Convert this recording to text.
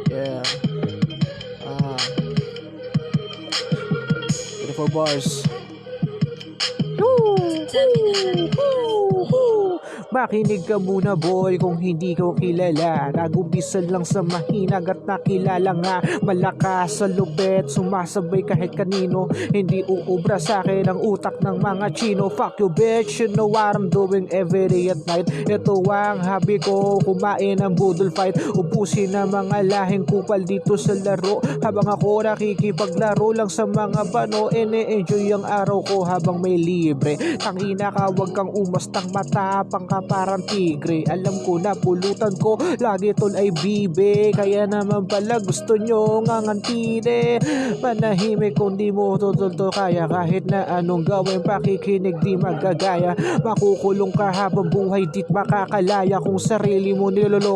Yeah. 24 bars. Makinig ka muna boy kung hindi ko kilala. Nag-umpisan lang sa mahinag at nakilala nga. Malakas sa lupet, sumasabay kahit kanino. Hindi uubra sa akin ang utak ng mga Chino. Fuck you bitch, you know what I'm doing every day at night. Ito ang hobby ko, kumain ng budol fight. Ubusin na mga lahing kupal dito sa laro. Habang ako nakikipaglaro lang sa mga bano. Ene-enjoy ang araw ko habang may libre. Tangina ka, wag kang umastang matapang ka parang tigre. Alam ko na pulutan ko lagi tol ay bibe. Kaya naman pala gusto nyo ngangantine. Manahimik kung di mo to kaya. Kahit na anong gawin pakikinig di magagaya. Makukulong ka habang buhay dit makakalaya. Kung sarili mo niloloko